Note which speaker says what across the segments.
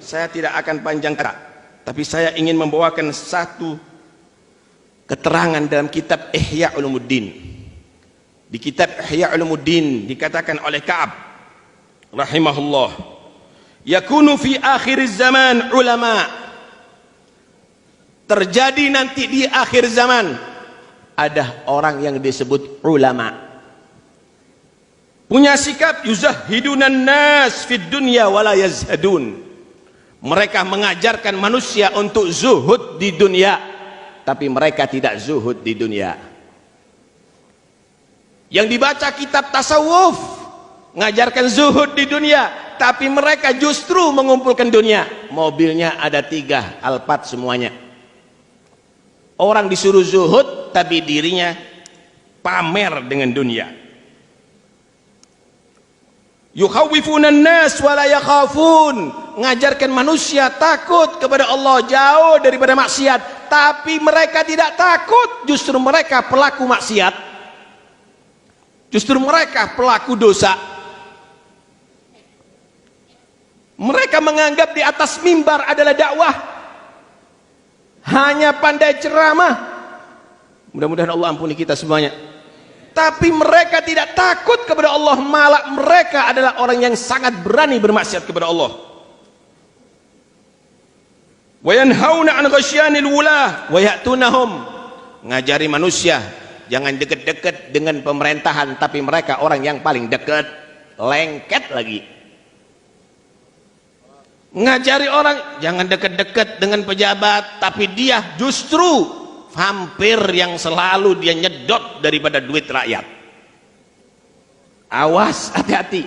Speaker 1: saya tidak akan panjang kata, tapi saya ingin membawakan satu keterangan dalam kitab Ihya Ulumuddin. Di kitab Ihya Ulumuddin dikatakan oleh Ka'ab rahimahullah, yakunu fi akhir zaman ulama, terjadi nanti di akhir zaman ada orang yang disebut ulama, punya sikap yuzahidunan nas fid dunya wala yazhadun. Mereka mengajarkan manusia untuk zuhud di dunia, tapi mereka tidak zuhud di dunia. Yang dibaca kitab tasawuf mengajarkan zuhud di dunia, tapi mereka justru mengumpulkan dunia. Mobilnya ada 3, Alphard semuanya. Orang disuruh zuhud, tapi dirinya pamer dengan dunia. Yukhawwifunan nas wala yakhafun, mengajarkan manusia takut kepada Allah, jauh daripada maksiat, tapi mereka tidak takut. Justru mereka pelaku maksiat, justru mereka pelaku dosa. Mereka menganggap di atas mimbar adalah dakwah, hanya pandai ceramah. Mudah-mudahan Allah ampuni kita semuanya. Tapi mereka tidak takut kepada Allah, malah mereka adalah orang yang sangat berani bermaksiat kepada Allah. Wa yanhauna 'an ghasyanil wulah wa ya'tunahum, ngajari manusia jangan dekat-dekat dengan pemerintahan, tapi mereka orang yang paling dekat, lengket lagi. Ngajari orang jangan dekat-dekat dengan pejabat, tapi dia justru hampir yang selalu dia nyedot daripada duit rakyat. Awas, hati-hati.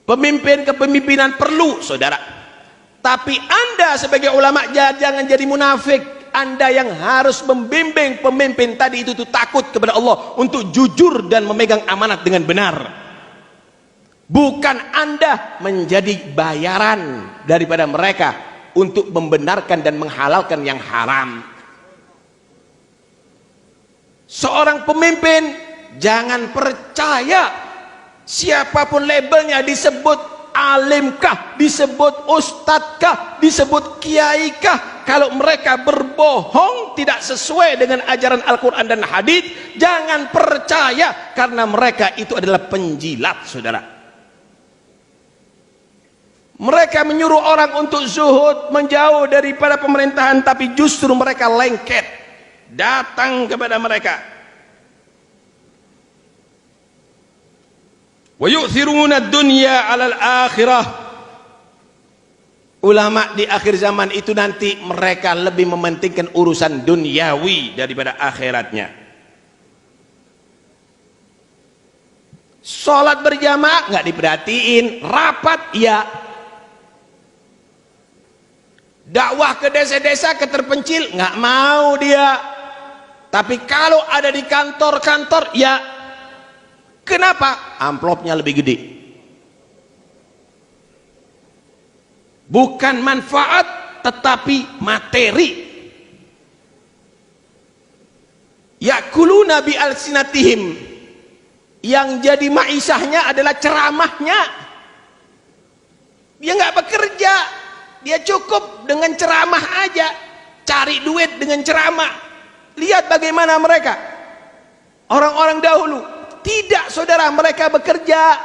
Speaker 1: Pemimpin kepemimpinan perlu, saudara, tapi Anda sebagai ulama jangan jadi munafik. Anda yang harus membimbing pemimpin tadi itu takut kepada Allah, untuk jujur dan memegang amanat dengan benar. Bukan Anda menjadi bayaran daripada mereka untuk membenarkan dan menghalalkan yang haram. Seorang pemimpin jangan percaya siapapun labelnya, disebut alimkah, disebut ustadzkah, disebut kiaikah, kalau mereka berbohong tidak sesuai dengan ajaran Al-Quran dan hadis, jangan percaya, karena mereka itu adalah penjilat, saudara. Mereka menyuruh orang untuk zuhud, menjauh daripada pemerintahan, tapi justru mereka lengket datang kepada mereka. Wa yu'thiruna ad-dunya 'alal akhirah. Ulama di akhir zaman itu nanti mereka lebih mementingkan urusan duniawi daripada akhiratnya. Sholat berjamaah nggak diperhatiin, rapat ya. Dakwah ke desa-desa, ke terpencil, nggak mau dia. Tapi kalau ada di kantor-kantor, ya. Kenapa? Amplopnya lebih gede. Bukan manfaat, tetapi materi. Yakuluna bi alsinatihim, yang jadi maisahnya adalah ceramahnya. Dia nggak bekerja, dia cukup dengan ceramah aja, cari duit dengan ceramah. Lihat bagaimana mereka, orang-orang dahulu. Tidak, saudara, mereka bekerja.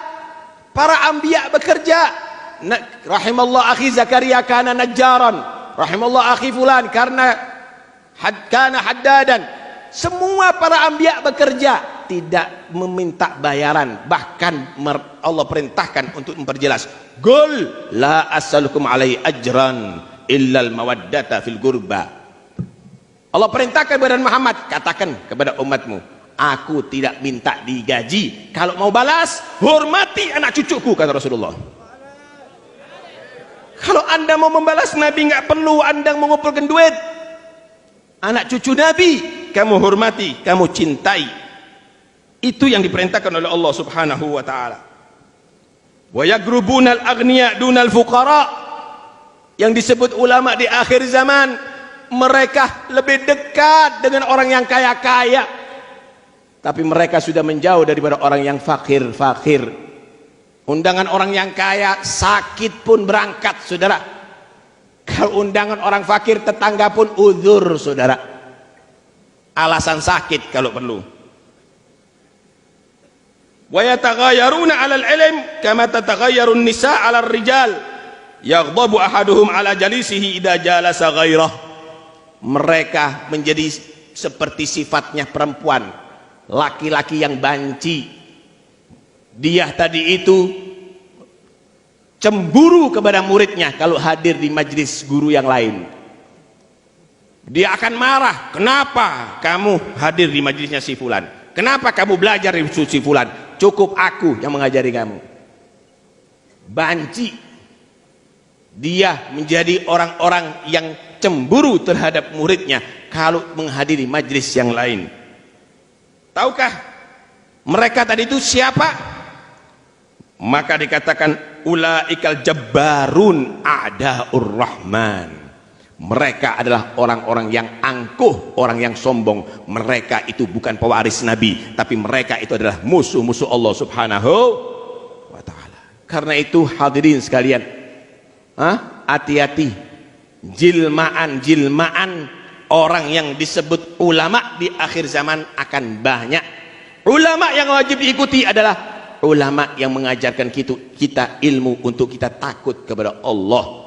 Speaker 1: Para anbiya bekerja. Rahimallah akhi Zakaria kana najjaran, rahimallah akhi fulan karena kana haddadan. Semua para anbiya bekerja, tidak meminta bayaran. Bahkan Allah perintahkan untuk memperjelas, qul la as'alukum alaihi ajran illal mawaddata fil qurba. Allah perintahkan kepada Muhammad, katakan kepada umatmu, aku tidak minta digaji, kalau mau balas hormati anak cucuku, kata Rasulullah. Kalau Anda mau membalas Nabi, nggak perlu Anda mengumpulkan duit. Anak cucu Nabi kamu hormati, kamu cintai. Itu yang diperintahkan oleh Allah Subhanahu wa taala. Wa yagrubunal aghniya dunal fuqara. Yang disebut ulama di akhir zaman, mereka lebih dekat dengan orang yang kaya-kaya, tapi mereka sudah menjauh daripada orang yang fakir-fakir. Undangan orang yang kaya, sakit pun berangkat, saudara. Kalau undangan orang fakir, tetangga pun uzur, saudara. Alasan sakit kalau perlu. Wa yataghayyaruna 'alal ilm kama tataghayyarun nisa 'alal rijal. Yaghdabu ahaduhum 'ala jalisihi idza jalasa ghairah. Mereka menjadi seperti sifatnya perempuan, laki-laki yang banci. Dia tadi itu cemburu kepada muridnya kalau hadir di majlis guru yang lain. Dia akan marah, kenapa kamu hadir di majlisnya si fulan? Kenapa kamu belajar di si fulan? Cukup aku yang mengajari kamu. Banci. Dia menjadi orang-orang yang cemburu terhadap muridnya kalau menghadiri majlis yang lain. Tahukah mereka tadi itu siapa? Maka dikatakan ulaikal jabbarun a'daur rahman. Mereka adalah orang-orang yang angkuh, orang yang sombong. Mereka itu bukan pewaris Nabi, tapi mereka itu adalah musuh-musuh Allah Subhanahu wa ta'ala. Karena itu hadirin sekalian, hati-hati, jilmaan orang yang disebut ulama di akhir zaman akan banyak. Ulama yang wajib diikuti adalah ulama yang mengajarkan kita ilmu untuk kita takut kepada Allah.